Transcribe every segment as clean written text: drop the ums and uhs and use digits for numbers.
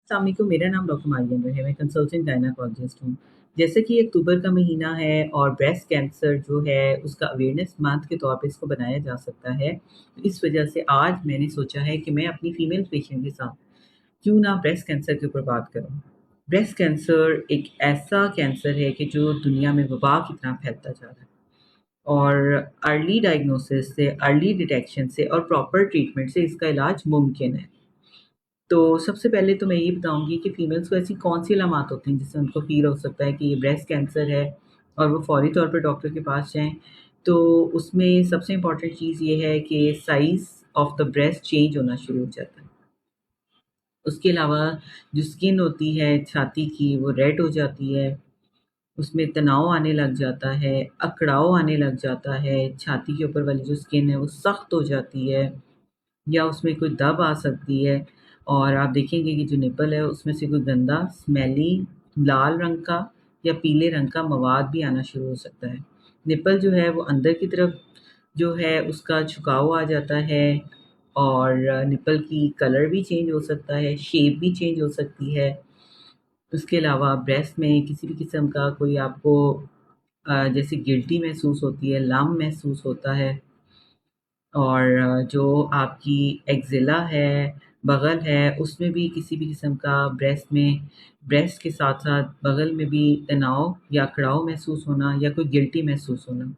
अस्सलाम वालेकुम, मेरा नाम डॉक्टर मारियम है, मैं कंसल्टेंट गायनेकोलॉजिस्ट हूँ। जैसे कि अक्टूबर का महीना है और ब्रेस्ट कैंसर जो है उसका अवेयरनेस मंथ के तौर पे इसको बनाया जा सकता है। इस वजह से आज मैंने सोचा है कि मैं अपनी फीमेल पेशेंट के साथ क्यों ना ब्रेस्ट कैंसर के ऊपर बात करूँ। ब्रेस्ट कैंसर एक ऐसा कैंसर है कि जो दुनिया में वबा की तरह फैलता जा रहा है और अर्ली डायग्नोसिस से, अर्ली डिटेक्शन से और प्रॉपर ट्रीटमेंट से इसका इलाज मुमकिन है। तो सबसे पहले तो मैं ये बताऊँगी कि फीमेल्स को ऐसी कौन-सी अलामात होती हैं जिससे उनको फ़ील हो सकता है कि ये ब्रेस्ट कैंसर है और वो फ़ौरी तौर पे डॉक्टर के पास जाएँ। तो उसमें सबसे इम्पोर्टेंट चीज़ ये है कि size of the breast change होना शुरू हो जाता है। उसके अलावा जो स्किन होती है छाती की वो रेड हो जाती है, उसमें तनाव आने लग जाता है, अकड़ाव आने लग जाता है, छाती के ऊपर वाली जो स्किन है वो सख्त हो जाती है। या उसमें कोई दब आ सकती है और आप देखेंगे कि जो निप्पल है उसमें से कोई गंदा स्मेली लाल रंग का या पीले रंग का मवाद भी आना शुरू हो सकता है। निप्पल जो है वो अंदर की तरफ जो है उसका झुकाव आ जाता है और निप्पल की कलर भी चेंज हो सकता है, शेप भी चेंज हो सकती है। उसके अलावा ब्रेस्ट में किसी भी किस्म का कोई आपको जैसे गिल्टी महसूस होती है, लम्प महसूस होता है और जो आपकी एक्ज़िला है, बग़ल है, उसमें भी किसी भी किस्म का ब्रेस्ट के साथ-साथ बग़ल में भी तनाव या अकड़ाव महसूस होना या कोई गिल्टी महसूस होना,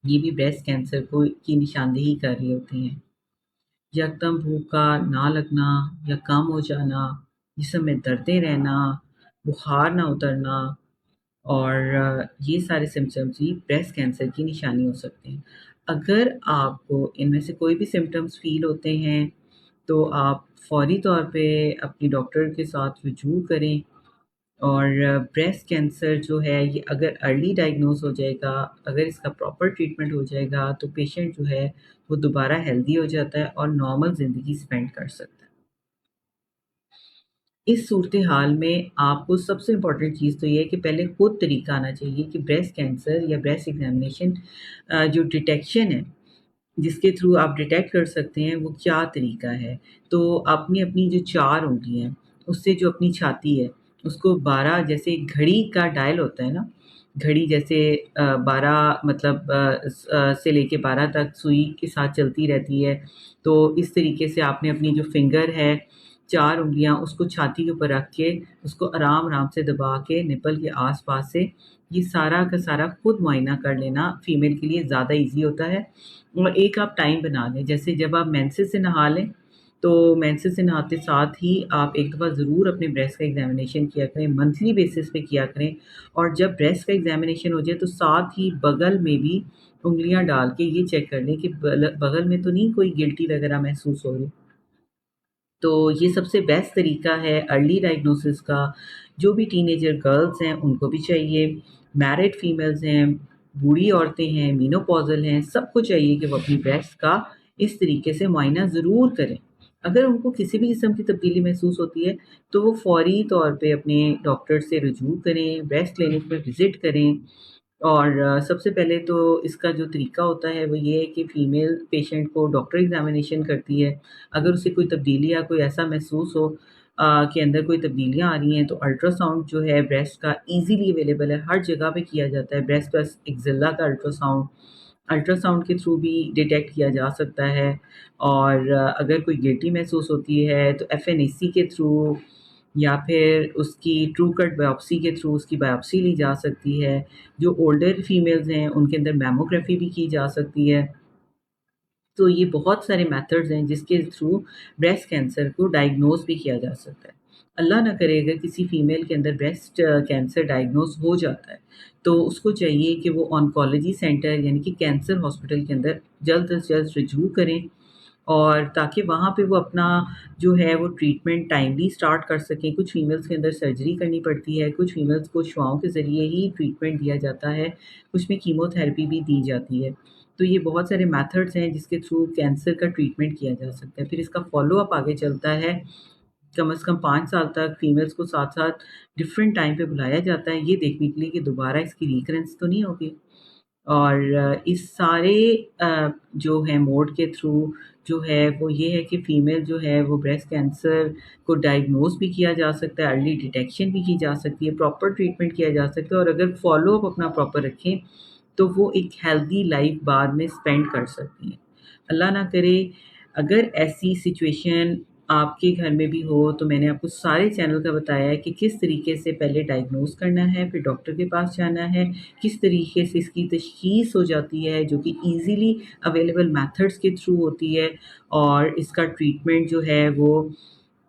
ये भी ब्रेस्ट कैंसर को की निशानदेही कर रही होती हैं। यकदम भूख का ना लगना या कम हो जाना, जिस्म में दर्दें रहना, बुखार ना उतरना और ये सारे सिम्पटम्स भी ब्रेस्ट कैंसर की निशानी हो सकते हैं। अगर आपको इनमें से कोई भी सिम्पटम्स फ़ील होते हैं, तो आप फ़ौरी तौर पे अपनी डॉक्टर के साथ रुजू करें और ब्रेस्ट कैंसर जो है ये अगर अर्ली डायग्नोज़ हो जाएगा, अगर इसका प्रॉपर ट्रीटमेंट हो जाएगा, तो पेशेंट जो है वो दोबारा हेल्दी हो जाता है और नॉर्मल ज़िंदगी स्पेंड कर सकता है। इस सूरत-ए-हाल में आपको सबसे इम्पोर्टेंट चीज़ तो ये है कि पहले खुद तरीका आना चाहिए कि ब्रेस्ट कैंसर या ब्रेस्ट एग्ज़ामिनेशन जो डिटेक्शन है, जिसके थ्रू आप डिटेक्ट कर सकते हैं, वो क्या तरीका है। तो अपनी-अपनी जो 4 उँगलियाँ हैं, उससे जो अपनी छाती है, उसको 12 जैसे घड़ी का डायल होता है ना, घड़ी जैसे 12 मतलब से लेके 12 तक सुई के साथ चलती रहती है। तो इस तरीके से आपने अपनी जो फ़िंगर है 4 उँगलियाँ उसको छाती के ऊपर रख के उसको आराम-आराम से दबा के निप्पल के आस-पास से ये सारा का सारा खुद मुआयना कर लेना फ़ीमेल के लिए ज़्यादा ईज़ी होता है। और एक आप टाइम बना लें, जैसे जब आप मेंसेस से नहा लें, तो मेंसेस से नहाते साथ ही आप एक दफ़ा ज़रूर अपने ब्रेस्ट का एग्ज़ामिनेशन किया करें, मंथली बेसिस पे किया करें और जब ब्रेस्ट का एग्ज़ामिनेशन हो जाए तो साथ ही बगल में भी उँगलियाँ डाल के ये चेक कर लें कि बगल में तो नहीं कोई गिल्टी वग़ैरह महसूस हो रही। तो ये सबसे बेस्ट तरीका है अर्ली डायग्नोसिस का। जो भी टीनेजर गर्ल्स हैं उनको भी चाहिए, मैरिड फीमेल्स हैं, बूढ़ी औरतें हैं, मेनोपॉज़ल हैं, सबको चाहिए कि वो अपनी ब्रेस्ट का इस तरीके से मुआयना ज़रूर करें। अगर उनको किसी भी किस्म की तब्दीली महसूस होती है, तो वो फ़ौरी तौर पे अपने डॉक्टर से रुजू करें, ब्रेस्ट क्लिनिक में विज़िट करें और सबसे पहले तो इसका जो तरीका होता है वो ये है कि फ़ीमेल पेशेंट को डॉक्टर एग्ज़ामिनेशन करती है। अगर उसे कोई तब्दीली या कोई ऐसा महसूस हो कि अंदर कोई तब्दीलियाँ आ रही हैं तो अल्ट्रासाउंड जो है ब्रेस्ट का ईज़िली अवेलेबल है, हर जगह पे किया जाता है। ब्रेस्ट प्लस एक्सिला का अल्ट्रासाउंड, अल्ट्रासाउंड के थ्रू भी डिटेक्ट किया जा सकता है और अगर कोई गिल्टी महसूस होती है तो एफएनएसी के थ्रू या फिर उसकी ट्रू कट बायोप्सी के थ्रू उसकी बायोप्सी ली जा सकती है। जो ओल्डर फीमेल्स हैं उनके अंदर मैमोग्राफी भी की जा सकती है। तो ये बहुत सारे मेथड्स हैं जिसके थ्रू ब्रेस्ट कैंसर को डायग्नोज़ भी किया जा सकता है। अल्लाह ना करे अगर किसी फीमेल के अंदर ब्रेस्ट कैंसर डायग्नोज़ हो जाता है, तो उसको चाहिए कि वो ऑन्कोलॉजी सेंटर यानी कि कैंसर हॉस्पिटल के अंदर जल्द से जल्द रुजू करें और ताकि वहाँ पे वो अपना जो है वो ट्रीटमेंट टाइमली स्टार्ट कर सकें। कुछ फीमेल्स के अंदर सर्जरी करनी पड़ती है, कुछ फीमेल्स को शुआओं के ज़रिए ही ट्रीटमेंट दिया जाता है, कुछ में कीमोथेरेपी भी दी जाती है। तो ये बहुत सारे मेथड्स हैं जिसके थ्रू कैंसर का ट्रीटमेंट किया जा सकता है। फिर इसका फ़ॉलो-अप आगे चलता है, कम से कम 5 साल तक फीमेल्स को साथ-साथ डिफरेंट टाइम पे बुलाया जाता है, ये देखने के लिए कि दोबारा इसकी रिकरेंस तो नहीं होगी। और इस सारे जो है मोड के थ्रू جو ہے وہ یہ ہے کہ فیمیل جو ہے وہ بریسٹ کینسر کو ڈائگنوز بھی کیا جا سکتا ہے، ارلی ڈیٹیکشن بھی کی جا سکتی ہے، پراپر ٹریٹمنٹ کیا جا سکتا ہے، اور اگر فالو اپ اپنا پراپر رکھیں تو وہ ایک ہیلدی لائف بعد میں اسپینڈ کر سکتی ہیں۔ اللہ نہ کرے اگر ایسی سچویشن آپ کے گھر میں بھی ہو، تو میں نے آپ کو سارے چینل کا بتایا ہے کہ کس طریقے سے پہلے ڈائگنوز کرنا ہے، پھر ڈاکٹر کے پاس جانا ہے، کس طریقے سے اس کی تشخیص ہو جاتی ہے جو کہ ایزیلی اویلیبل میتھڈس کے تھرو ہوتی ہے، اور اس کا ٹریٹمنٹ جو ہے وہ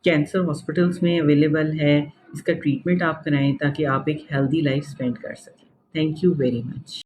کینسر ہاسپٹلس میں اویلیبل ہے۔ اس کا ٹریٹمنٹ آپ کرائیں تاکہ آپ ایک ہیلدی لائف اسپینڈ کر سکیں۔ Thank you very much.